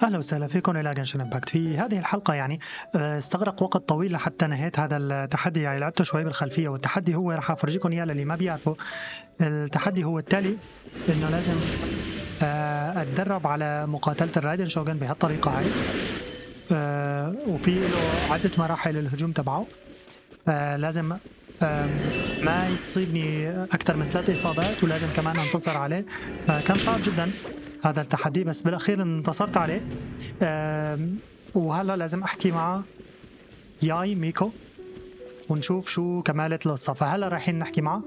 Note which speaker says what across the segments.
Speaker 1: أهلا وسهلا فيكم إلى جنشن ايمباكت. في هذه الحلقة استغرق وقت طويل لحتى نهيت هذا التحدي. لعبته شوي بالخلفية، والتحدي هو راح أفرجيكم إياه للي ما بيعرفوا. التحدي هو التالي، إنه لازم أتدرب على مقاتلة الرايدن شوغن بهالطريقة هاي. وفي له عدة مراحل الهجوم تبعه. لازم ما تصيبني أكثر من 3 إصابات، ولازم كمان أنتصر عليه. كان صعب جدا هذا التحدي، بس بالأخير انتصرت عليه. وهلا لازم أحكي مع ياي ميكو ونشوف شو كمالة القصة. فهلا رايحين نحكي معه.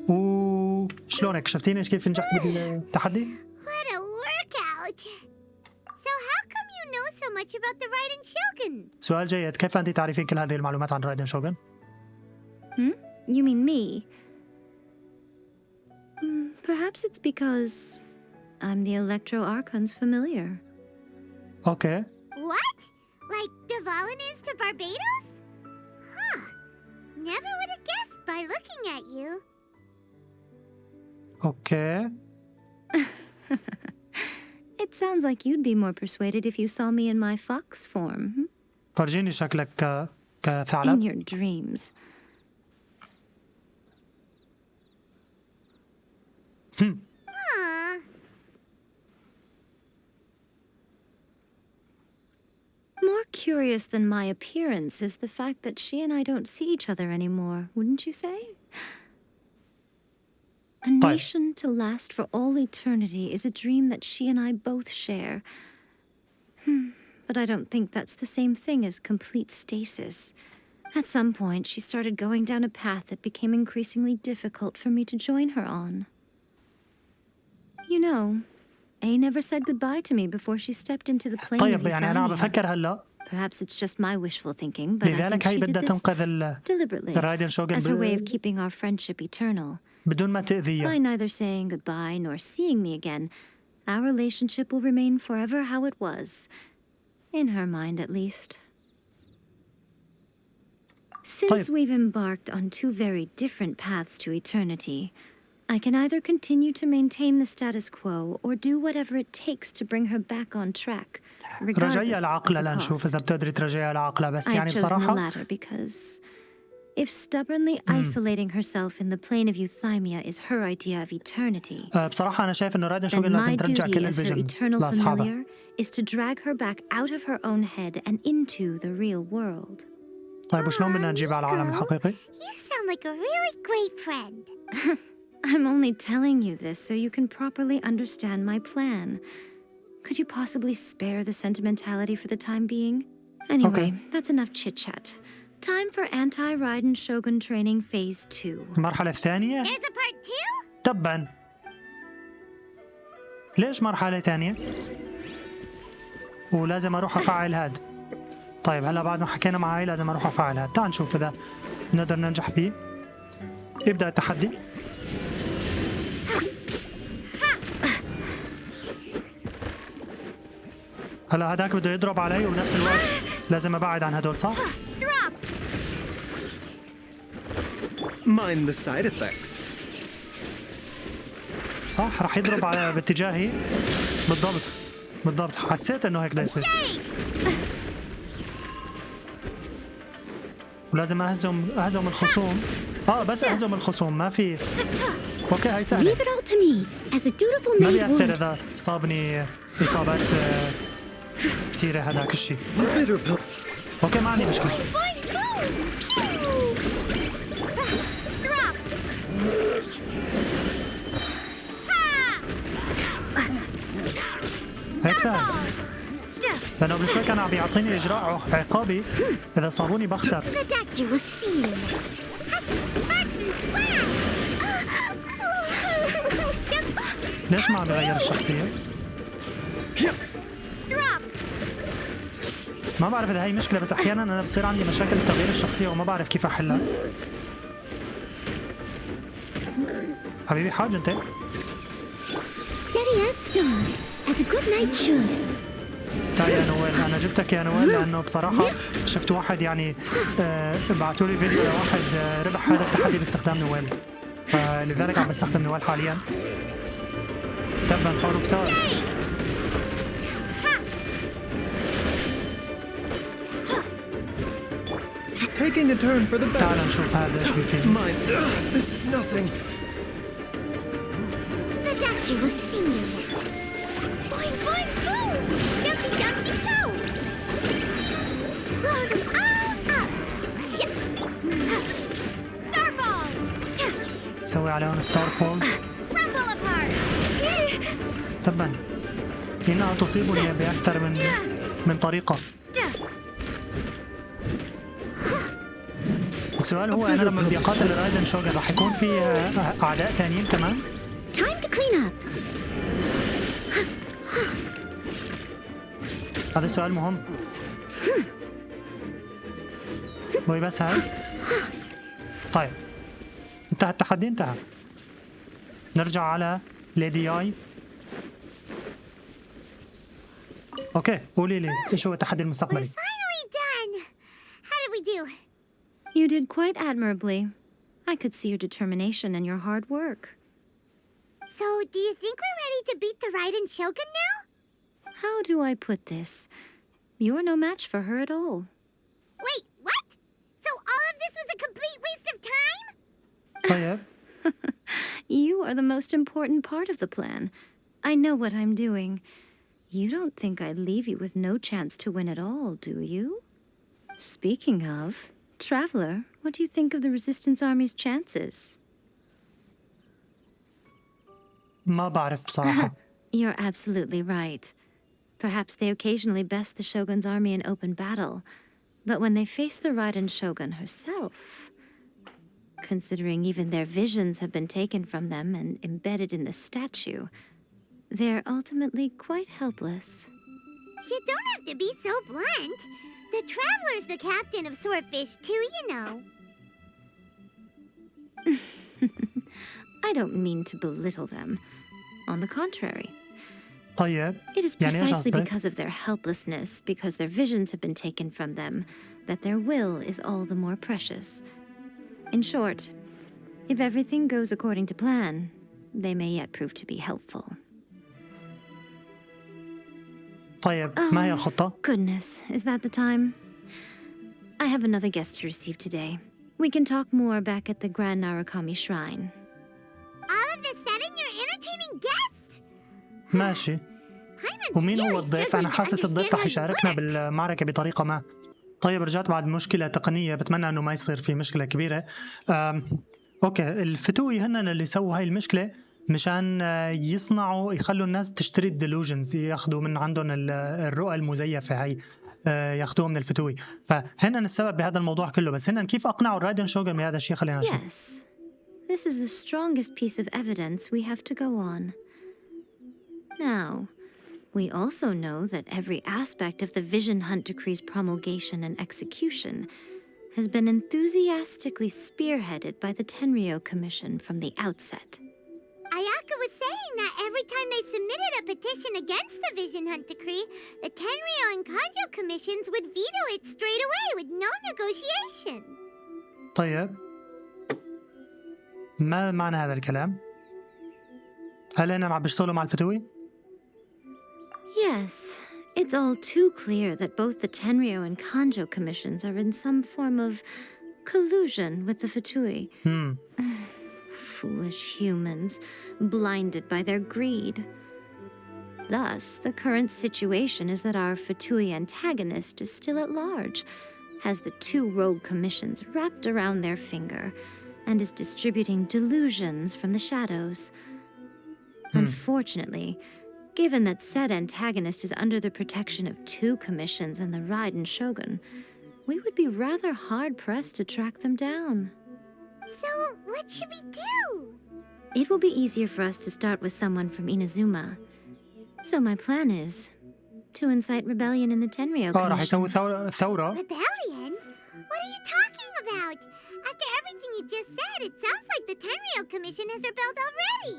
Speaker 1: وشلونك؟ شفتيني كيف نجحت بالتحدي؟
Speaker 2: What a workout! So how come you know so much about the Raiden Shogun?
Speaker 1: سؤال جيد. كيف أنت تعرفين كل هذه المعلومات عن رايدن شوغن؟
Speaker 3: You mean me? Perhaps it's because I'm the Electro Archon's familiar.
Speaker 1: Okay.
Speaker 2: What? Like Dvalin is to Barbados? Huh. Never would have guessed by looking at you.
Speaker 1: Okay.
Speaker 3: It sounds like you'd be more persuaded if you saw me in my fox form.
Speaker 1: فرجيني شكلك
Speaker 3: In
Speaker 1: كثعلب.
Speaker 3: your dreams.
Speaker 2: Aw.
Speaker 3: More curious than my appearance is the fact that she and I don't see each other anymore, wouldn't you say? A nation to last for all eternity is a dream that she and I both share. But I don't think that's the same thing as complete stasis. At some point, she started going down a path that became increasingly difficult for me to join her on. You know, A never said goodbye to me before she stepped into the plane of
Speaker 1: طيب يعني أنا عم
Speaker 3: euthymia.
Speaker 1: بفكر هلا.
Speaker 3: Perhaps it's just my wishful thinking, but I think
Speaker 1: لذلك هي
Speaker 3: she did
Speaker 1: بدها
Speaker 3: this
Speaker 1: تنقذ
Speaker 3: deliberately
Speaker 1: الرايدن
Speaker 3: as her way
Speaker 1: شوغن
Speaker 3: of keeping our friendship eternal.
Speaker 1: بدون ما
Speaker 3: By
Speaker 1: تأذيه.
Speaker 3: neither saying goodbye nor seeing me again, our relationship will remain forever how it was. In her mind, at least. Since
Speaker 1: طيب.
Speaker 3: we've embarked on 2 very different paths to eternity, I can either continue to maintain the status quo or do whatever it takes to bring her back on track, regardless
Speaker 1: رجعيها
Speaker 3: of
Speaker 1: العقلة
Speaker 3: the
Speaker 1: لنشوف إذا
Speaker 3: cost.
Speaker 1: بتقدري ترجعيها العقلة. بس
Speaker 3: I've
Speaker 1: يعني
Speaker 3: chosen the
Speaker 1: بصراحة
Speaker 3: latter because if stubbornly isolating herself in the plane of euthymia is her idea of eternity,
Speaker 1: بصراحة أنا شايف إنه رايدن شوغن
Speaker 3: then
Speaker 1: لازم
Speaker 3: my
Speaker 1: ترجع
Speaker 3: duty
Speaker 1: كل
Speaker 3: as her
Speaker 1: الفيجنز
Speaker 3: eternal
Speaker 1: لأصحابها.
Speaker 3: familiar is to drag her back out of her own head and into the real world.
Speaker 1: طيب وشلون بدنا نجيبها على العالم
Speaker 2: Nico,
Speaker 1: الحقيقي؟
Speaker 2: you sound like a really great friend.
Speaker 3: I'm only telling you this so you can properly understand my plan. Could you possibly spare the sentimentality for the time being? Anyway, that's enough chit-chat. Time for anti-Raiden Shogun training phase 2.
Speaker 1: المرحلة الثانية؟
Speaker 2: There's a part 2?
Speaker 1: تبا. ليش مرحلة ثانية؟ ولازم أروح أفعل هاد. طيب هلا بعد ما حكينا معي لازم أروح أفعل هاد. تعال نشوف إذا نقدر ننجح فيه. يبدأ التحدي. هلا هداك بده يضرب علي وبنفس الوقت لازم أبعد عن هدول، صح؟
Speaker 2: Drop!
Speaker 4: Mind the side effects.
Speaker 1: صح، رح يضرب على باتجاهي. بالضبط حسيت انه هيك بده يصير. ولازم اهزم الخصوم. بس اهزم الخصوم، ما في. اوكي هاي سهله.
Speaker 2: Leave it all to me, as a dutiful
Speaker 1: ما
Speaker 2: maid
Speaker 1: بيأثر
Speaker 2: would.
Speaker 1: اذا صابني اصابات كثيره هذاك الشيء.
Speaker 4: The bitter pill.
Speaker 1: اوكي ما عندي مشكله.
Speaker 2: Drop!
Speaker 1: هيك سهل. لانه قبل شوي كان عم بيعطيني اجراء عقابي اذا صابوني بخسر.
Speaker 2: The doctor will see you.
Speaker 1: ليش ما عم بغير الشخصيه؟
Speaker 2: Drop!
Speaker 1: ما بعرف اذا هي مشكله، بس احيانا انا بصير عندي مشاكل بتغيير الشخصيه وما بعرف كيف احلها. حبيبي حاج انت.
Speaker 2: Steady as stone, as a good knight should.
Speaker 1: تعال يا نويل، انا جبتك يا نويل لانه بصراحه شفت واحد بعثوا لي فيديو لواحد ربح هذا التحدي باستخدام نويل، فلذلك عم بستخدم نويل حاليا. تبا صاروا كتار.
Speaker 4: taking a turn for the better.
Speaker 1: تعال نشوف هذا ايش بيفيد.
Speaker 4: Mine. This is nothing.
Speaker 2: The doctor will see you now. Boing, boing, boom! Jumpy, jumpy, go! Blow them all up! Yeah. Starball!
Speaker 1: سوي عليهم ستار فول.
Speaker 2: Crumble apart!
Speaker 1: تبا إنها تصيبني بأكثر من طريقة. السؤال هو أنا لما بدي أقاتل رايدن شوغن راح يكون في أعداء ثانيين كمان؟
Speaker 3: Time to clean up.
Speaker 1: هذا سؤال مهم. بوي بس هاي. طيب انتهى التحدي، انتهى. نرجع على ليدي اي. اوكي قولي لي ايش هو التحدي المستقبلي؟
Speaker 2: Finally done! How did we do?
Speaker 3: You did quite admirably. I could see your determination and your hard work.
Speaker 2: So, do you think we're ready to beat the Raiden Shogun now?
Speaker 3: How do I put this? You're no match for her at all.
Speaker 2: Wait, what? So all of this was a complete waste of time?
Speaker 1: طيب
Speaker 3: You are the most important part of the plan. I know what I'm doing. You don't think I'd leave you with no chance to win at all, do you? Speaking of, Traveler, what do you think of the Resistance Army's chances?
Speaker 1: ما بعرف بصراحة.
Speaker 3: You're absolutely right. Perhaps they occasionally best the Shogun's army in open battle, but when they face the Raiden Shogun herself, considering even their visions have been taken from them and embedded in the statue, they're ultimately quite helpless.
Speaker 2: You don't have to be so blunt. The Traveler's the captain of Swordfish too, you know.
Speaker 3: I don't mean to belittle them. On the contrary,
Speaker 1: طيب
Speaker 3: it is
Speaker 1: يعني ايش
Speaker 3: precisely
Speaker 1: قصدك؟
Speaker 3: because of their helplessness, because their visions have been taken from them, that their will is all the more precious. In short, if everything goes according to plan, they may yet prove to be helpful.
Speaker 1: طيب ما هي الخطة؟
Speaker 3: Goodness, is that the time? I have another guest to receive today. We can talk more back at the Grand Narukami Shrine.
Speaker 2: All of a sudden, you're entertaining guests?
Speaker 1: ماشي.
Speaker 2: Paimon's
Speaker 1: ومين هو
Speaker 2: really
Speaker 1: الضيف؟ أنا
Speaker 2: struggling to
Speaker 1: حاسس الضيف
Speaker 2: understand
Speaker 1: رح
Speaker 2: how you
Speaker 1: يشاركنا
Speaker 2: work.
Speaker 1: بالمعركة بطريقة ما. طيب رجعت بعد مشكلة تقنية، بتمنى إنه ما يصير في مشكلة كبيرة. أوكي الفتوي هن اللي سووا هاي المشكلة مشان يخلوا الناس تشتري الديلوجنز، ياخذوا من عندهم الرؤى المزيفة هاي، ياخذوها من الفتوي. فهن السبب بهذا الموضوع كله، بس هن كيف أقنعوا الرايدن شوغن بهذا الشيء؟ خلينا نشوف.
Speaker 3: Yes, this is the strongest piece of evidence we have to go on. Now, we also know that every aspect of the Vision Hunt Decree's promulgation and execution has been enthusiastically spearheaded by the Tenryo Commission from the outset.
Speaker 2: Ayaka was saying that every time they submitted a petition against the Vision Hunt Decree, the Tenryo and Kanjo commissions would veto it straight away with no negotiation.
Speaker 1: طيب ما معنى هذا الكلام؟ هل هن عم بيشتغلوا مع الفتوي؟
Speaker 3: Yes, it's all too clear that both the Tenryo and Kanjo commissions are in some form of collusion with the Fatui. Foolish humans, blinded by their greed. Thus, the current situation is that our Fatui antagonist is still at large, has the two rogue commissions wrapped around their finger, and is distributing delusions from the shadows. Unfortunately, given that said antagonist is under the protection of two commissions and the Raiden Shogun, we would be rather hard-pressed to track them down.
Speaker 2: So, what should we do?
Speaker 3: It will be easier for us to start with someone from Inazuma. So my plan is to incite rebellion in the Tenryo
Speaker 1: راح يسوي
Speaker 3: Commission.
Speaker 1: ثورة.
Speaker 2: Rebellion? What are you talking about? After everything you just said, it sounds like the Tenryo Commission has rebelled already.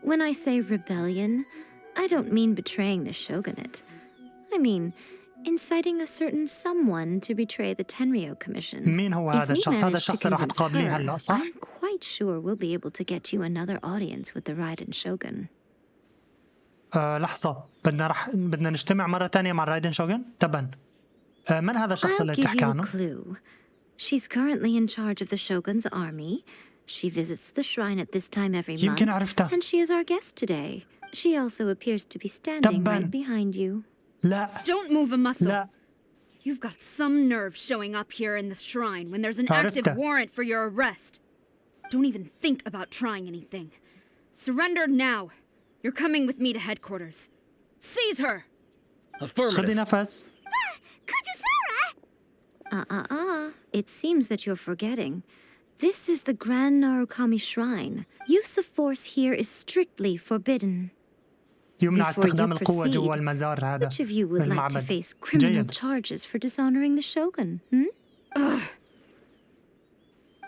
Speaker 3: When I say rebellion, I don't mean betraying the shogunate. I mean inciting a certain someone to betray the Tenryo Commission.
Speaker 1: مين هو
Speaker 3: If
Speaker 1: هذا
Speaker 3: we
Speaker 1: الشخص؟ هذا
Speaker 3: manage to
Speaker 1: الشخص اللي راح
Speaker 3: convince
Speaker 1: تقابليه
Speaker 3: her,
Speaker 1: هلا صح؟
Speaker 3: I'm quite sure we'll be able to get you another audience with the Raiden Shogun.
Speaker 1: لحظة، بدنا نجتمع مرة تانية مع الرايدن شوغن؟ تبا من هذا الشخص
Speaker 3: I'll
Speaker 1: اللي
Speaker 3: give
Speaker 1: بتحكي
Speaker 3: you a
Speaker 1: عنه؟
Speaker 3: clue. She's currently in charge of the Shogun's army. She visits the shrine at this time every month.
Speaker 1: يمكن عرفتها.
Speaker 3: And she is our guest today. She also appears to be standing
Speaker 1: تباً.
Speaker 3: right behind you.
Speaker 1: لا
Speaker 5: Don't move a muscle.
Speaker 1: لا
Speaker 5: You've got some nerve showing up here in the shrine when there's an active
Speaker 1: عرفتها.
Speaker 5: warrant for your arrest. Don't even think about trying anything. Surrender now. You're coming with me to headquarters. Seize her!
Speaker 1: خذي
Speaker 4: Affirmative.
Speaker 1: نفس.
Speaker 2: Kujusara!
Speaker 3: It seems that you're forgetting. This is the Grand Narukami Shrine. Use of force here is strictly forbidden.
Speaker 1: يمنع
Speaker 3: Before you
Speaker 1: استخدام القوة
Speaker 3: proceed,
Speaker 1: جوا المزار هذا
Speaker 3: Which of you would like to
Speaker 1: المعبد.
Speaker 3: face criminal
Speaker 1: جيد.
Speaker 3: charges for dishonoring the Shogun? Hmm?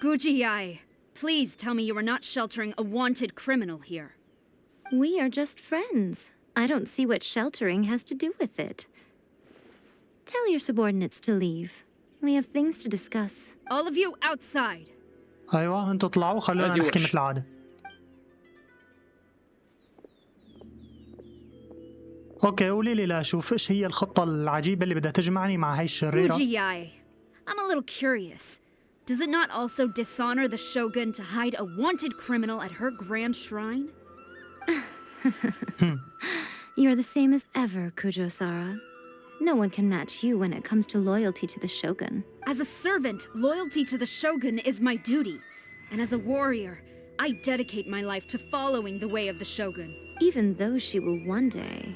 Speaker 5: Gujiyai, please tell me you are not sheltering a wanted criminal here.
Speaker 3: We are just friends. I don't see what sheltering has to do with it. Tell your subordinates to leave. We have things to discuss.
Speaker 5: All of you outside.
Speaker 1: أيوة أنتوا طلعوا خلونا
Speaker 4: As you
Speaker 1: نحكي
Speaker 4: wish.
Speaker 1: مثل العادة. أوكي قولي لي لأشوف إيش هي الخطة العجيبة اللي بدها تجمعني مع هاي الشريرة.
Speaker 5: Gujiyai, I'm a little curious. Does it not also dishonor the Shogun to hide a wanted criminal at her grand shrine?
Speaker 3: You're the same as ever, Kujo-Sara. No one can match you when it comes to loyalty to the Shogun.
Speaker 5: As a servant, loyalty to the Shogun is my duty. And as a warrior, I dedicate my life to following the way of the Shogun.
Speaker 3: Even though she will one day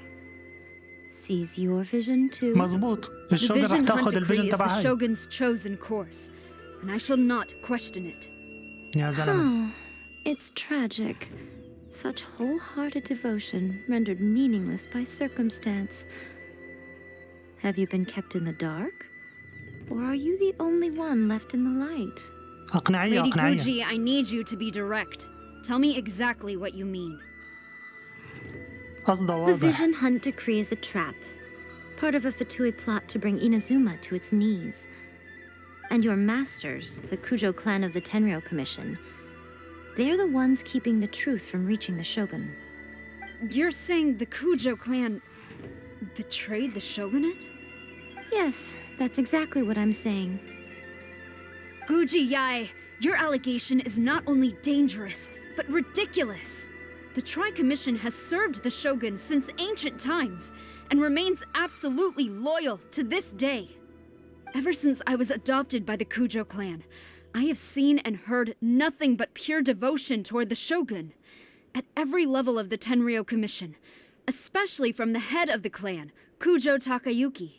Speaker 3: seize your vision too.
Speaker 1: مزبوط.
Speaker 5: The
Speaker 1: الشوغن رح
Speaker 5: vision
Speaker 1: تاخذ
Speaker 5: hunt decree
Speaker 1: الفيجن
Speaker 5: is
Speaker 1: تبع
Speaker 5: the
Speaker 1: هاي.
Speaker 5: Shogun's chosen course, and I shall not question it.
Speaker 1: يا زلمة.
Speaker 3: Oh, it's tragic. Such wholehearted devotion rendered meaningless by circumstance. Have you been kept in the dark? Or are you the only one left in the light?
Speaker 1: أقنعية
Speaker 5: Lady
Speaker 1: أقنعية.
Speaker 5: Guji, I need you to be direct. Tell me exactly what you mean.
Speaker 1: قصده
Speaker 3: The
Speaker 1: واضح.
Speaker 3: vision hunt decree is a trap. Part of a Fatui plot to bring Inazuma to its knees. And your masters, the Kujo clan of the Tenryou Commission, they're the ones keeping the truth from reaching the Shogun.
Speaker 5: You're saying the Kujo clan betrayed the shogunate?
Speaker 3: Yes, that's exactly what I'm saying.
Speaker 5: Guji Yai, your allegation is not only dangerous, but ridiculous. The Tri-Commission has served the Shogun since ancient times and remains absolutely loyal to this day. Ever since I was adopted by the Kujo clan, I have seen and heard nothing but pure devotion toward the Shogun. At every level of the Tenryou Commission, especially from the head of the clan, Kujo Takayuki.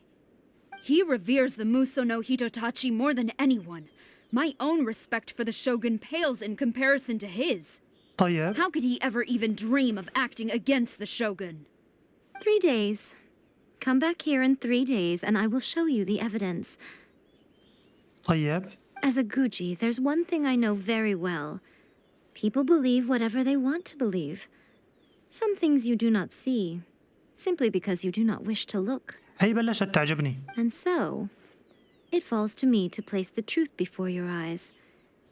Speaker 5: He reveres the Muso no Hitotachi more than anyone. My own respect for the Shogun pales in comparison to his.
Speaker 1: طيب.
Speaker 5: How could he ever even dream of acting against the Shogun?
Speaker 3: 3 days. Come back here in 3 days and I will show you the evidence.
Speaker 1: طيب.
Speaker 3: As a Guji, there's one thing I know very well. People believe whatever they want to believe. Some things you do not see, simply because you do not wish to look.
Speaker 1: هي بلشت تعجبني.
Speaker 3: And so, it falls to me to place the truth before your eyes,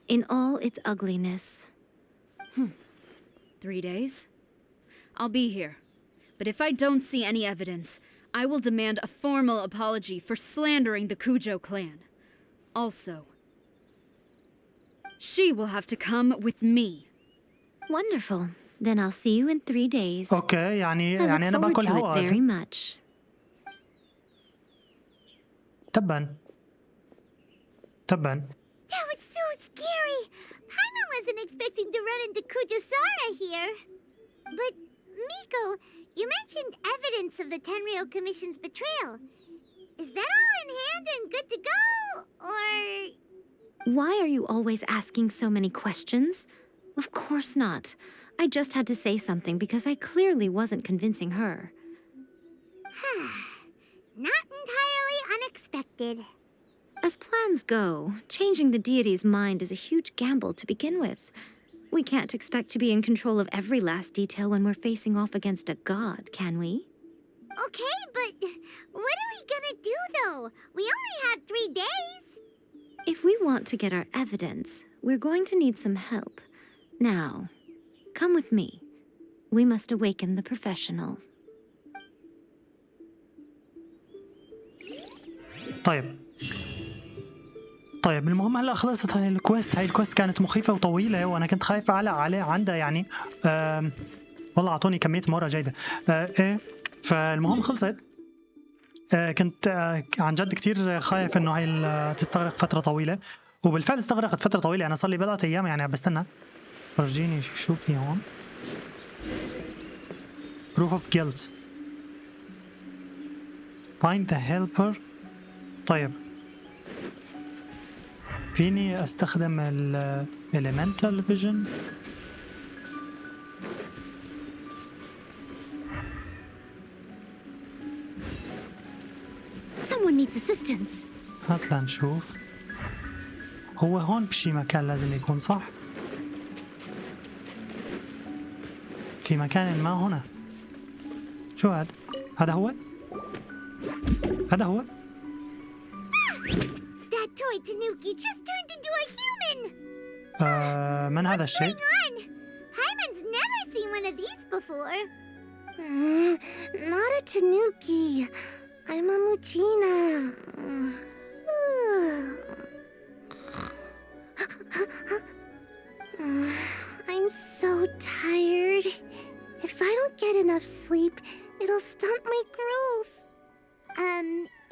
Speaker 3: in all its ugliness.
Speaker 5: 3 days? I'll be here. But if I don't see any evidence, I will demand a formal apology for slandering the Kujo clan. Also, she will have to come with me.
Speaker 3: Wonderful. Then I'll see you in 3 days.
Speaker 1: أوكي يعني
Speaker 3: I look
Speaker 1: أنا
Speaker 3: forward
Speaker 1: باكل
Speaker 3: to it
Speaker 1: هواء.
Speaker 3: very much.
Speaker 1: تبا. تبا.
Speaker 2: That was so scary. Paimon wasn't expecting to run into Kujusara here. But, Miko, you mentioned evidence of the Tenryou Commission's betrayal. Is that all in hand and good to go? Or...
Speaker 3: Why are you always asking so many questions? Of course not. I just had to say something because I clearly wasn't convincing her.
Speaker 2: Not entirely unexpected.
Speaker 3: As plans go, changing the deity's mind is a huge gamble to begin with. We can't expect to be in control of every last detail when we're facing off against a god, can we?
Speaker 2: Okay, but what are we gonna do though? We only have 3 days.
Speaker 3: If we want to get our evidence, we're going to need some help. Now, come with me. We must awaken the professional.
Speaker 1: طيب المهم هلا خلصت هاي الكويست كانت مخيفة وطويلة، وانا كنت خايف على عندها يعني. والله اعطوني كمية مرة جيدة. ايه فالمهم خلصت. كنت عن جد كتير خايف انه هاي تستغرق فترة طويلة، وبالفعل استغرقت فترة طويلة. انا صار لي بضعة ايام يعني عم بستنى. فرجيني شو في هون. proof of guilt. find the helper. طيب فيني استخدم elemental vision.
Speaker 2: Someone needs assistance.
Speaker 1: هات لنشوف. هو هون بشي مكان لازم يكون، صح؟ في مكان ما هنا. شو هاد؟ هذا هو؟ هذا هو؟
Speaker 2: That toy Tanuki just turned into a human.
Speaker 1: من هذا الشيء؟
Speaker 2: What's going on? Hyman's never seen one of these before. Not a Tanuki. I'm a Muchina. I'm so tired. If I don't get enough sleep, it'll stunt my growth.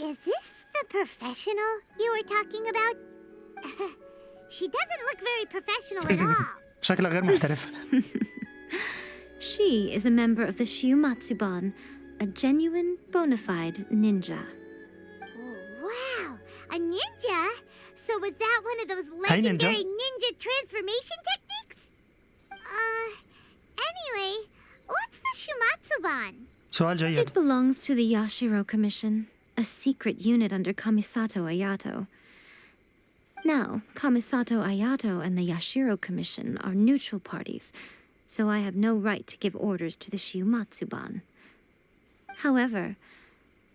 Speaker 2: Is this the professional you were talking about? She doesn't look very professional at all.
Speaker 1: شكله غير محترف.
Speaker 3: She is a member of the Shiumatsuban, a genuine, bona fide ninja.
Speaker 2: Wow, a ninja? So was that one of those
Speaker 1: Hi, ninja.
Speaker 2: legendary ninja transformation techniques? Anyway, what's the Shumatsuban?
Speaker 1: سؤال جيد.
Speaker 3: It belongs to the Yashiro Commission, a secret unit under Kamisato Ayato. Now, Kamisato Ayato and the Yashiro Commission are neutral parties, so I have no right to give orders to the Shiumatsuban. However,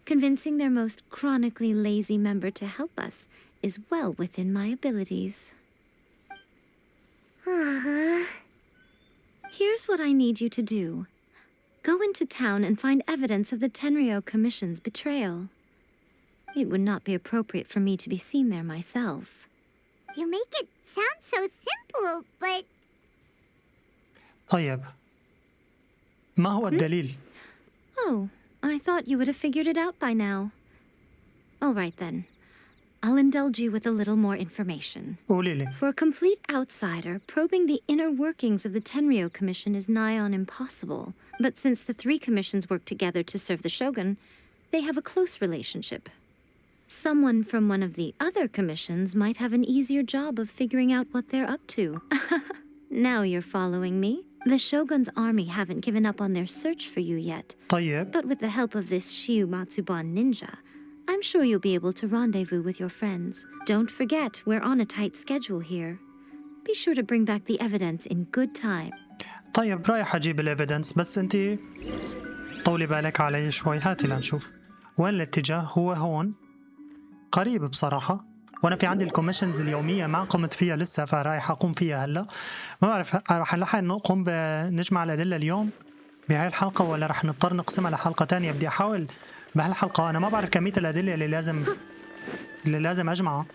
Speaker 3: convincing their most chronically lazy member to help us is well within my abilities. Here's what I need you to do. Go into town and find evidence of the Tenryo Commission's betrayal. It would not be appropriate for me to be seen there myself.
Speaker 2: You make it sound so simple, but
Speaker 1: طيب ما هو الدليل؟
Speaker 3: Oh, I thought you would have figured it out by now. All right then. I'll indulge you with a little more information.
Speaker 1: قولي لي.
Speaker 3: For a complete outsider, probing the inner workings of the Tenryo Commission is nigh on impossible. But since the three commissions work together to serve the shogun, they have a close relationship. Someone from one of the other commissions might have an easier job of figuring out what they're up to. Now you're following me? The shogun's army haven't given up on their search for you yet.
Speaker 1: طيب
Speaker 3: But with the help of this Shiumatsuban ninja, I'm sure you'll be able to rendezvous with your friends. Don't forget, we're on a tight schedule here. Be sure to bring back the evidence in good time.
Speaker 1: طيب رايح اجيب الايفيدنس، بس انت طولي بالك علي شوي. هاتي لنشوف وين الاتجاه. هو هون قريب بصراحة، وانا في عندي الكوميشنز اليومية ما قمت فيها لسه، فرايح اقوم فيها هلا. ما بعرف راح نلحق نقوم بنجمع الادلة اليوم بهاي الحلقة، ولا راح نضطر نقسمها لحلقة تانية. بدي احاول بهالحلقة. انا ما بعرف كمية الادلة اللي لازم اجمعها.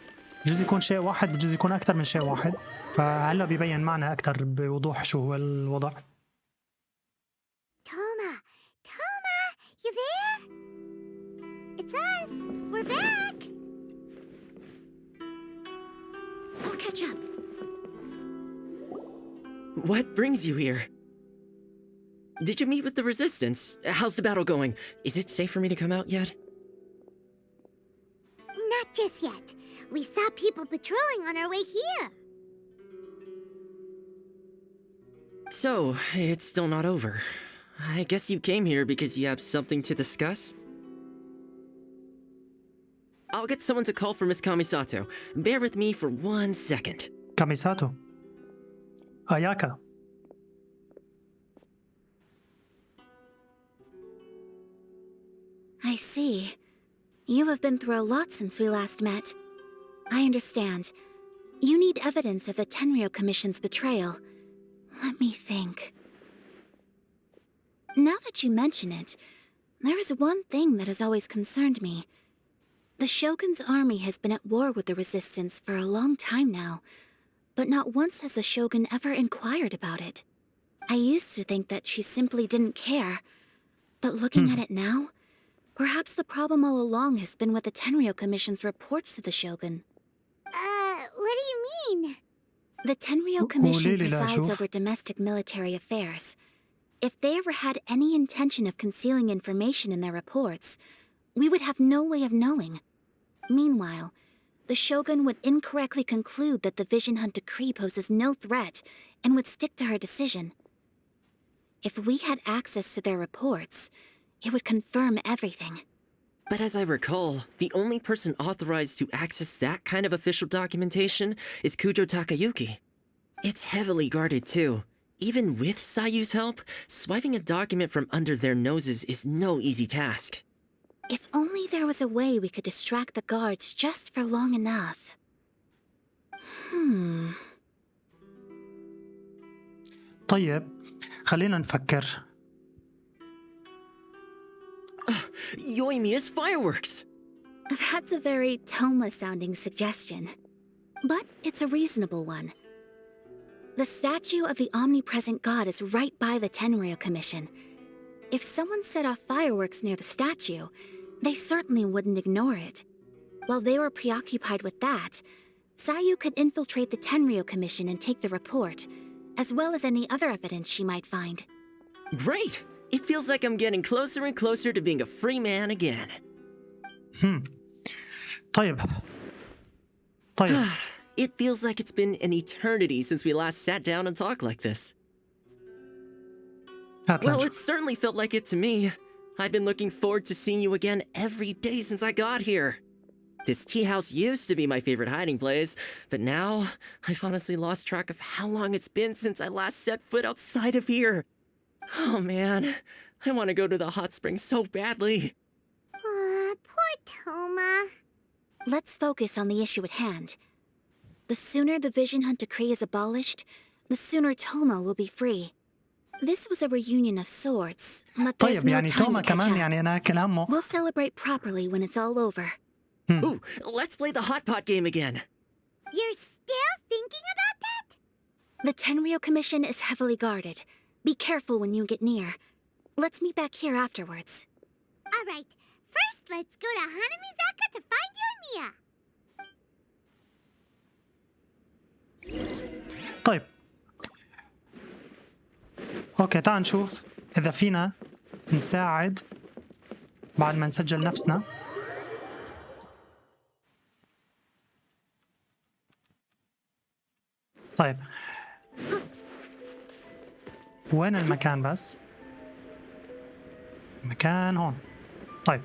Speaker 1: بجوز يكون شيء واحد، بجوز يكون اكثر من شيء واحد، فهلا بيبين معنا اكثر بوضوح شو هو الوضع.
Speaker 2: Toma, you there? It's us. We're back. I'll catch up.
Speaker 6: What brings you here? Did you meet with the resistance? How's the battle going? Is it safe for me to come out yet?
Speaker 2: Not just yet. We saw people patrolling on our way here.
Speaker 6: So, it's still not over. I guess you came here because you have something to discuss? I'll get someone to call for Miss Kamisato. Bear with me for 1 second.
Speaker 1: كاميساتو اياكا.
Speaker 2: I see. You have been through a lot since we last met. I understand. You need evidence of the Tenryo Commission's betrayal. Let me think. Now that you mention it, there is one thing that has always concerned me.
Speaker 7: The Shogun's army has been at war with the resistance for a long time now, but not once has the Shogun ever inquired about it. I used to think that she simply didn't care, but looking at it now, perhaps the problem all along has been with the Tenryou Commission's reports to the Shogun.
Speaker 2: What do you mean?
Speaker 7: The Tenryou Commission
Speaker 1: قولي لي لا
Speaker 7: presides
Speaker 1: أشوف.
Speaker 7: over domestic military affairs. If they ever had any intention of concealing information in their reports, we would have no way of knowing. Meanwhile, the Shogun would incorrectly conclude that the Vision Hunt decree poses no threat and would stick to her decision. If we had access to their reports, it would confirm everything.
Speaker 6: But as I recall, the only person authorized to access that kind of official documentation is Kujo Takayuki. It's heavily guarded too. Even with Sayu's help, swiping a document from under their noses is no easy task.
Speaker 7: If only there was a way we could distract the guards just for long enough.
Speaker 1: طيب خلينا نفكر.
Speaker 6: Yoimiya's fireworks!
Speaker 7: That's a very Toma-sounding suggestion. But it's a reasonable one. The statue of the omnipresent god is right by the Tenryou Commission. If someone set off fireworks near the statue, they certainly wouldn't ignore it. While they were preoccupied with that, Sayu could infiltrate the Tenryou Commission and take the report, as well as any other evidence she might find.
Speaker 6: Great! It feels like I'm getting closer and closer to being a free man again.
Speaker 1: طيب
Speaker 6: It feels like it's been an eternity since we last sat down and talked like this.
Speaker 1: هات
Speaker 6: Well,
Speaker 1: لنشوف.
Speaker 6: it certainly felt like it to me. I've been looking forward to seeing you again every day since I got here. This tea house used to be my favorite hiding place, but now I've honestly lost track of how long it's been since I last set foot outside of here. Oh man, I want to go to the hot springs so badly.
Speaker 2: Poor Toma.
Speaker 7: Let's focus on the issue at hand. The sooner the Vision Hunt decree is abolished, the sooner Toma will be free. This was a reunion of sorts, but there's
Speaker 1: طيب
Speaker 7: no
Speaker 1: يعني
Speaker 7: time
Speaker 1: توما
Speaker 7: to catch
Speaker 1: كمان
Speaker 7: up.
Speaker 1: يعني أنا كل همه.
Speaker 7: We'll celebrate properly when it's all over.
Speaker 6: Ooh, let's play the hot pot game again.
Speaker 2: You're still thinking about that?
Speaker 7: The Tenryou Commission is heavily guarded. Be careful when you get near. Let's meet back here afterwards.
Speaker 2: All right. First, let's go to Hanamizaka to find Yoimiya.
Speaker 1: طيب اوكي تعال نشوف اذا فينا نساعد بعد ما نسجل نفسنا. طيب وين المكان بس؟ المكان هون. طيب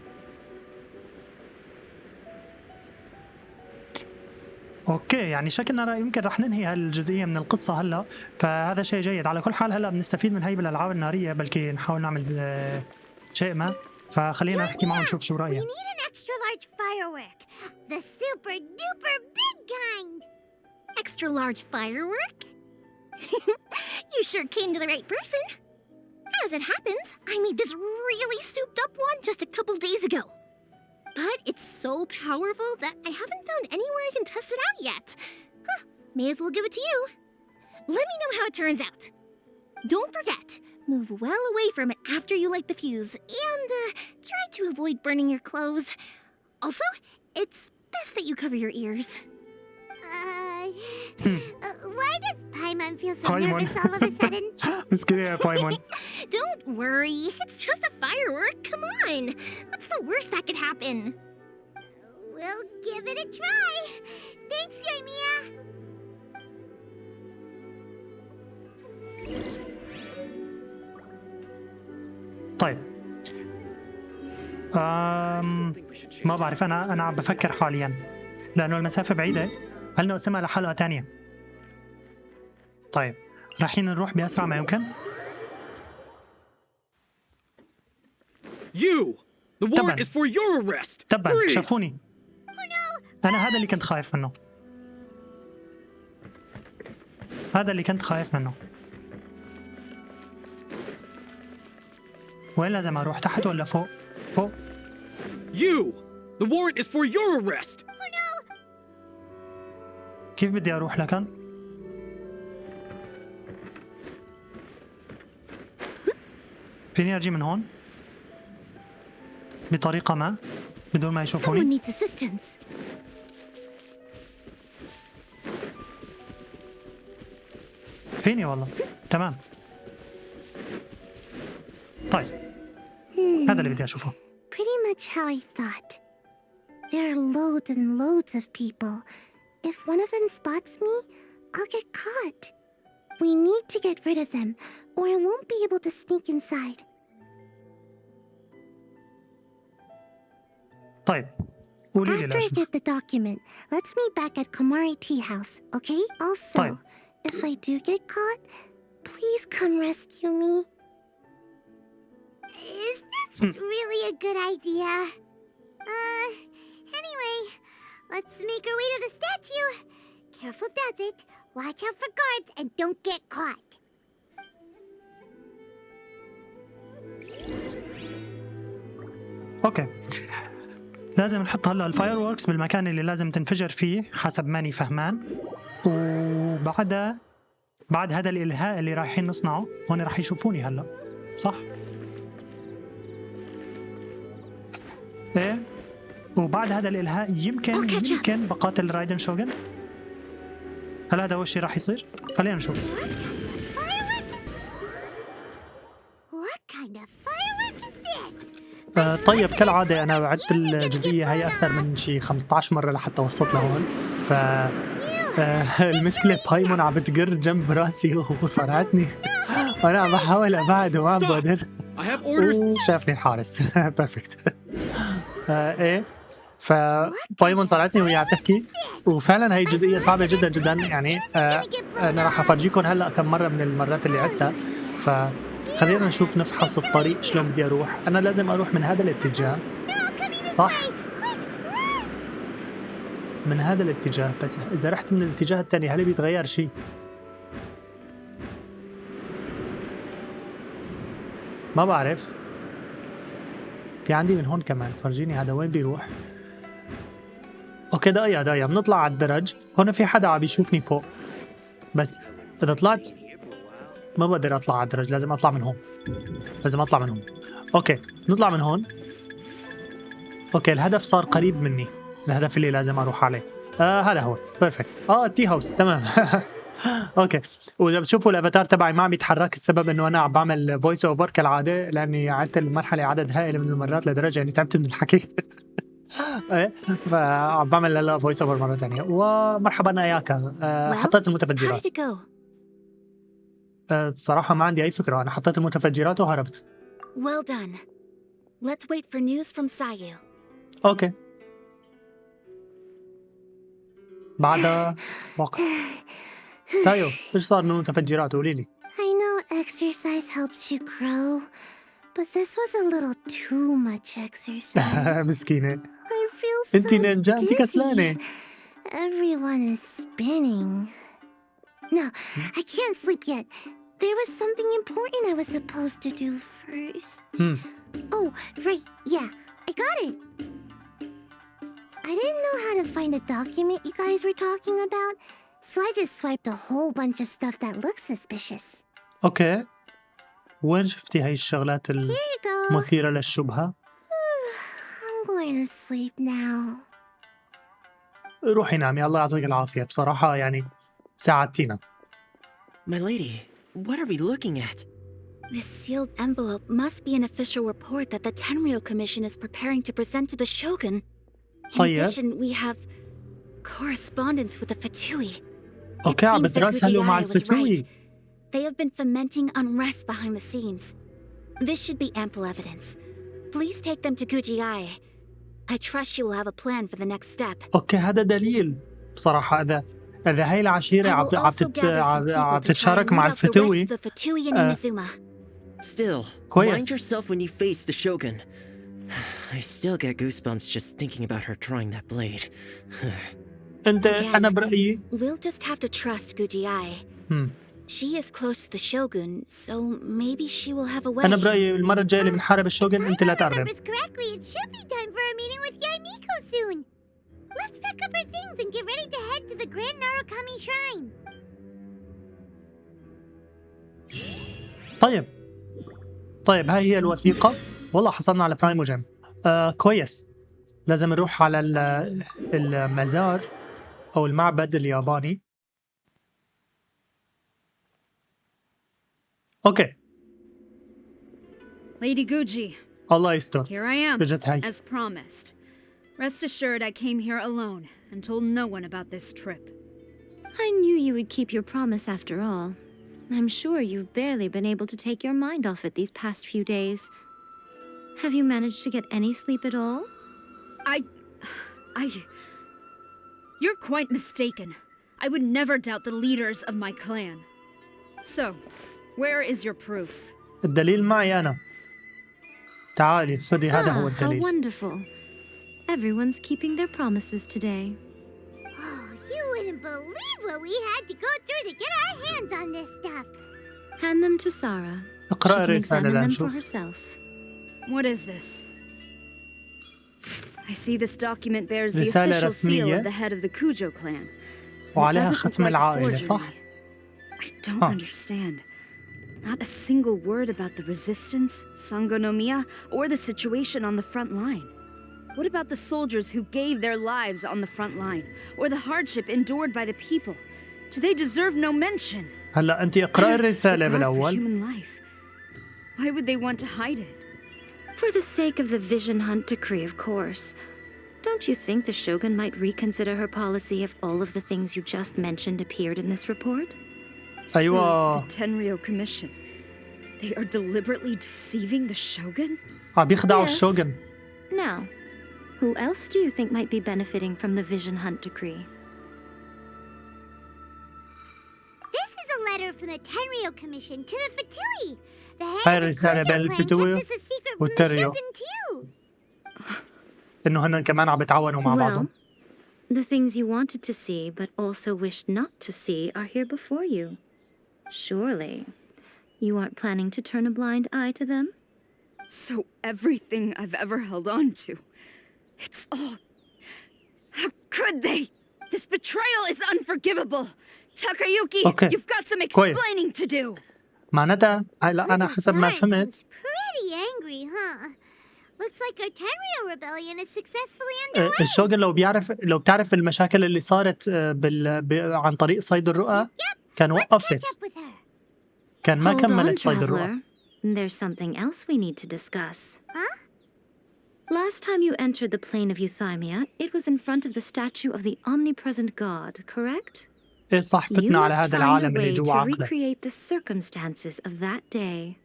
Speaker 1: اوكي يعني شكلنا يمكن رح ننهي هالجزئيه من القصه هلا، فهذا شيء جيد. على كل حال هلا بنستفيد من هي بالالعاب الناريه، بلكي نحاول نعمل شيء ما، فخلينا نحكي معه نشوف شو
Speaker 2: We
Speaker 1: رايه.
Speaker 2: need an extra large firework. The super duper big kind.
Speaker 7: Extra large firework? You sure came to the right person. As it happens, I made this really souped up one just a couple days ago. But it's so powerful that I haven't found anywhere I can test it out yet. Huh, may as well give it to you. Let me know how it turns out. Don't forget, move well away from it after you light the fuse, and try to avoid burning your clothes. Also, it's best that you cover your ears.
Speaker 2: Why does Paimon feel so
Speaker 1: Paimon.
Speaker 2: nervous all of a sudden?
Speaker 1: مسكينة يا بايمون.
Speaker 7: Don't worry, it's just a firework. Come on. What's the worst that could happen?
Speaker 2: We'll give it a try. Thanks, Yoimiya.
Speaker 1: طيب ما بعرف، انا عم بفكر حاليا لانه المسافه بعيده، هل نقسمها لحلقه تانية؟ طيب رايحين نروح باسرع ما يمكن.
Speaker 4: You! The warrant
Speaker 1: تبا
Speaker 4: is for your arrest!
Speaker 1: تبا
Speaker 4: Freeze!
Speaker 1: شافوني. انا هذا اللي كنت خايف منه، هذا اللي كنت خايف منه. وين لازم اروح، تحت ولا فوق؟ فوق.
Speaker 4: You! The warrant is for your arrest!
Speaker 2: Oh no!
Speaker 1: كيف بدي أروح لكن؟ فيني أجي من هون؟ بطريقة ما؟ بدون ما
Speaker 2: Someone
Speaker 1: يشوفوني؟
Speaker 2: needs assistance.
Speaker 1: فيني والله. تمام. طيب. هذا اللي بدي أشوفه.
Speaker 2: Pretty much how I thought. There are loads and loads of people. If one of them spots me, I'll get caught. We need to get rid of them, or I won't be able to sneak inside.
Speaker 1: طيب. قولي لي
Speaker 2: After I
Speaker 1: لأشوف.
Speaker 2: get the document, let's meet back at Kamari Tea House, okay? Also,
Speaker 1: طيب.
Speaker 2: if I do get caught, please come rescue me. Is this really a good idea? Anyway, let's make our way to the statue. Careful does it. Watch out for guards and don't get caught.
Speaker 1: اوكي. لازم نحط هلا الفاير ووركس بالمكان اللي لازم تنفجر فيه حسب ماني فهمان، وبعدها بعد هذا الإلهاء اللي رايحين نصنعه هون راح يشوفوني هلا، صح؟ ايه، وبعد هذا الإلهاء يمكن بقاتل رايدن شوغن. هل هذا هو الشيء راح يصير؟ خلينا نشوف.
Speaker 2: What kind of firework is this?
Speaker 1: طيب كالعادة أنا وعدت الجزئية هي أكثر من شي 15 مرة لحتى وصلت لهون، ف المشكلة بايمون عم بتقر جنب راسي وصارعتني وأنا عم بحاول أبعد وما عم بقدر.
Speaker 4: I have orders.
Speaker 1: وشافني الحارس. بيرفكت. إيه، فبايمون صارعتني وهي عم تحكي، وفعلا هي جزئية صعبة جدا جدا يعني. أنا راح أفرجيكم هلا كم مرة من المرات اللي عدتها، فخلينا نشوف نفحص الطريق شلون بدي أروح. أنا لازم أروح من هذا الاتجاه، صح؟ من هذا الاتجاه، بس إذا رحت من الاتجاه الثاني هل بيتغير شيء؟ ما بعرف. في عندي من هون كمان، فرجيني هذا وين بيروح. اوكي دقيقة بنطلع على الدرج. هون في حدا عم يشوفني فوق، بس إذا طلعت ما بقدر أطلع على الدرج، لازم أطلع من هون. اوكي نطلع من هون. اوكي الهدف صار قريب مني، الهدف اللي لازم أروح عليه. هذا هو بيرفكت. التي هاوس تمام. اوكي، واذا بتشوفوا الافاتار تبعي ما عم يتحرك، السبب انه انا عم بعمل فويس اوفر كالعاده، لاني عدت المرحله عدد هائل من المرات لدرجه اني تعبت من الحكي. ايه، فعم بعمل هلا فويس اوفر مره ثانيه. ومرحبا اياك. حطيت المتفجرات. بصراحه ما عندي اي فكره، انا حطيت المتفجرات وهربت.
Speaker 7: Well done. Let's wait for news from Sayu.
Speaker 1: اوكي، بعد وقت. سايو، ايش صار من المتفجرات؟ قولي لي.
Speaker 2: I know exercise helps you grow, but this was a little too much exercise.
Speaker 1: مسكينه.
Speaker 2: I feel so
Speaker 1: انتي نينجا، انتي
Speaker 2: dizzy.
Speaker 1: كسلانه.
Speaker 2: Everyone is spinning. No, I can't sleep yet. There was something important I was supposed to do first. Oh, right, yeah, I got it. I didn't know how to find a document you guys were talking about, so I just swiped a whole bunch of stuff that looks suspicious.
Speaker 1: اوكي، وين شفتي هاي الشغلات
Speaker 2: Here you go.
Speaker 1: المثيرة للشبهة؟
Speaker 2: I'm going to sleep now.
Speaker 1: روحي نامي، الله يعطيك العافية. بصراحة يعني ساعدتينا.
Speaker 6: My lady, what are we looking at?
Speaker 7: This sealed envelope must be an official report that the Tenryo Commission is preparing to present to the Shogun. In
Speaker 1: طيب.
Speaker 7: addition, we have correspondence with the Fatui.
Speaker 1: اوكي، عم بدرس هلو مع الفتوي.
Speaker 7: They have been fomenting unrest behind the scenes. This should be ample evidence. Please take them to Gujiai. I trust she will have a plan for the next step.
Speaker 1: اوكي، هذا دليل بصراحة. إذا هاي العشيرة
Speaker 7: I will also gather some people
Speaker 1: عم
Speaker 7: to try
Speaker 1: تتشارك
Speaker 7: and
Speaker 1: مع
Speaker 7: root out the
Speaker 1: الفتوي.
Speaker 7: rest of the Fatui in Inazuma.
Speaker 6: Still,
Speaker 1: كويس.
Speaker 6: mind yourself when you face the Shogun. I still get goosebumps just thinking about her drawing that blade.
Speaker 1: أنا برأيي.
Speaker 7: We'll just have to trust Gujiai. She is close to the Shogun, so maybe she will have a way.
Speaker 1: أنا برأيي المرة الجاية اللي بنحارب الشوغن أنت لا
Speaker 2: If I
Speaker 1: تقرب.
Speaker 2: remember correctly, it should be time for a meeting with Yaimiko's Let's pack up our things and get ready to head to the Grand Narukami Shrine.
Speaker 1: طيب هاي هي الوثيقة. والله حصلنا على برايموجيم. كويس. لازم نروح على المزار أو المعبد الياباني. أوكي.
Speaker 5: Lady Guji,
Speaker 1: الله يستر.
Speaker 5: here I am,
Speaker 1: بجت هاي.
Speaker 5: as promised. Rest assured I came here alone and told no one about this trip.
Speaker 3: I knew you would keep your promise after all. I'm sure you've barely been able to take your mind off it these past few days. Have you managed to get any sleep at all?
Speaker 5: You're quite mistaken. I would never doubt the leaders of my clan. So, where is your proof?
Speaker 1: الدليل معي أنا. تعالي خذي هذا هو
Speaker 3: How
Speaker 1: الدليل.
Speaker 3: wonderful. Everyone's keeping their promises today.
Speaker 2: Oh, you wouldn't believe what we had to go through to get our hands on this stuff.
Speaker 3: Hand them to Sarah. She
Speaker 1: اقرأ
Speaker 3: can
Speaker 1: الرسالة
Speaker 3: examine them for
Speaker 1: لنشوف.
Speaker 3: herself.
Speaker 5: What is this? I see this document bears the
Speaker 1: رسالة
Speaker 5: official seal
Speaker 1: رسمية.
Speaker 5: of the head of the Kujo clan. It
Speaker 1: وعليها
Speaker 5: doesn't look
Speaker 1: ختم
Speaker 5: like a
Speaker 1: العائلة
Speaker 5: forgery.
Speaker 1: صح؟
Speaker 5: I don't
Speaker 1: Huh.
Speaker 5: understand. Not a single word about the resistance, Sangonomiya, or the situation on the front line. What about the soldiers who gave their lives on the front line, or the hardship endured by the people? Do they deserve no mention?
Speaker 1: هلا أنت اقرأي
Speaker 5: Earth is the
Speaker 1: الرسالة
Speaker 5: god for
Speaker 1: بالأول.
Speaker 5: human life. Why would they want to hide it?
Speaker 3: For the sake of the Vision Hunt decree, of course. Don't you think the Shogun might reconsider her policy if all of the things you just mentioned appeared in this report?
Speaker 1: أيوة.
Speaker 5: So, the Tenryou Commission, they are deliberately deceiving the Shogun?
Speaker 1: بيخدعوا
Speaker 3: Yes.
Speaker 1: الشوغن.
Speaker 3: Now, who else do you think might be benefiting from the Vision Hunt decree?
Speaker 2: This is a letter from the Tenryou Commission to the Fatui. The
Speaker 1: هاي
Speaker 2: head of the
Speaker 1: الرسالة
Speaker 2: Kujo
Speaker 1: بين
Speaker 2: clan
Speaker 1: الفتوي
Speaker 2: kept this a secret from the
Speaker 1: والتريو.
Speaker 2: Shogun too.
Speaker 1: إنه هن كمان عم بيتعاونوا مع
Speaker 3: Well,
Speaker 1: بعضهم.
Speaker 3: the things you wanted to see but also wished not to see are here before you. Surely, you aren't planning to turn a blind eye to them?
Speaker 5: So everything I've ever held on to, it's all... How could they? This betrayal is unforgivable. Takayuki,
Speaker 1: Okay.
Speaker 5: you've got some
Speaker 1: كويس.
Speaker 5: explaining to do.
Speaker 1: معناتها هلا أنا حسب ما
Speaker 2: Hunter-san
Speaker 1: فهمت
Speaker 2: seems pretty angry, huh? Looks like our Tenryou rebellion is successfully underway.
Speaker 1: الشوغن لو بتعرف المشاكل اللي صارت عن طريق صيد الرؤى كان
Speaker 2: Let's catch
Speaker 1: وقفت.
Speaker 2: up with her.
Speaker 1: كان ما
Speaker 3: Hold on,
Speaker 1: كملت صيد الرؤى.
Speaker 3: traveler. There's something else we need to discuss.
Speaker 2: Huh?
Speaker 3: Last time you entered the plane of Euthymia, it was in front of the statue of the omnipresent god, correct?
Speaker 1: إيه صح
Speaker 3: You
Speaker 1: فتنا على
Speaker 3: must
Speaker 1: هذا
Speaker 3: find a
Speaker 1: العالم اللي
Speaker 3: way
Speaker 1: جوا
Speaker 3: to
Speaker 1: عقلك.
Speaker 3: recreate the circumstances of that day.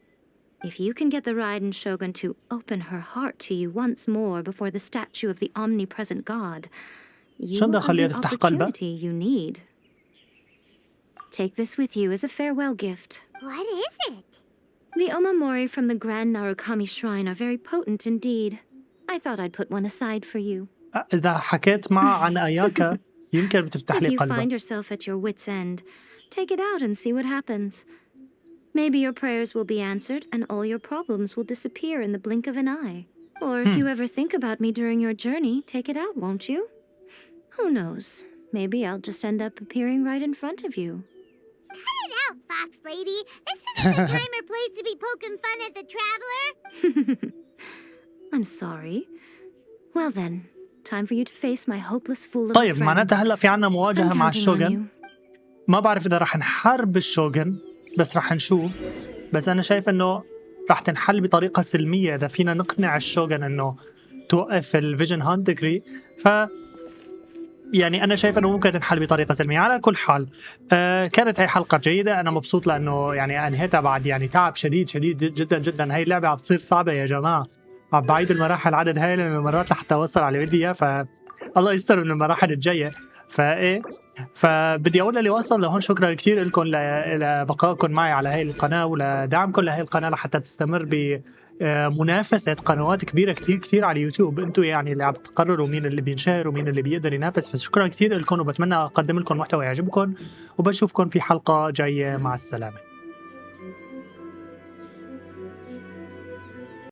Speaker 3: If you can get the Raiden Shogun to open her heart to you once more before the statue of the omnipresent god, you
Speaker 1: شو
Speaker 3: will
Speaker 1: بدها
Speaker 3: have
Speaker 1: خليها
Speaker 3: the
Speaker 1: تفتح قلبها؟
Speaker 3: opportunity you need. Take this with you as a farewell gift.
Speaker 2: What is it?
Speaker 3: The omamori from the Grand Narukami Shrine are very potent indeed. I thought I'd put one aside for you.
Speaker 1: إذا حكيت معها عن أياكا يمكن بتفتح
Speaker 3: If
Speaker 1: لي
Speaker 3: you
Speaker 1: قلبها.
Speaker 3: find yourself at your wit's end, take it out and see what happens. Maybe your prayers will be answered and all your problems will disappear in the blink of an eye. Or if you ever think about me during your journey, take it out, won't you? Who knows? Maybe I'll just end up appearing right in front of you.
Speaker 2: Cut it out, Fox Lady. This isn't the time or place to be poking fun at the traveler.
Speaker 3: I'm sorry. Well then, time for you to face my hopeless fool of a
Speaker 1: طيب
Speaker 3: friend.
Speaker 1: معناتها هلا في عنا
Speaker 3: I'm
Speaker 1: مواجهة مع
Speaker 3: counting on
Speaker 1: الشوغن.
Speaker 3: you.
Speaker 1: ما بعرف إذا رح نحارب الشوغن بس رح نشوف. بس أنا شايف إنه رح تنحل بطريقة سلمية إذا فينا نقنع الشوغن إنه توقف الفيجن هانت ديكري. ف يعني أنا شايف إنه ممكن تنحل بطريقة سلمية. على كل حال كانت هاي حلقة جيدة. أنا مبسوط لأنه يعني أنهيتها بعد يعني تعب شديد جدا جدا. هاي اللعبة عم تصير صعبة يا جماعة. عم بعيد المراحل عدد هائل من المرات لحتى أوصل على بدي إياه. فالله يستر من المراحل الجاية. فإيه فبدي أقول اللي وصل لهون شكرا كثير لكم لبقائكم معي على هاي القناة ولدعمكم لهي القناة لحتى تستمر بمنافسة قنوات كبيرة كثير على اليوتيوب. انتم يعني اللي عم تقرروا مين اللي بينشهر ومين اللي بيقدر ينافس. فشكرا كثير لكم وبتمنى أقدم لكم محتوى يعجبكم وبشوفكم في حلقة جاية. مع السلامة.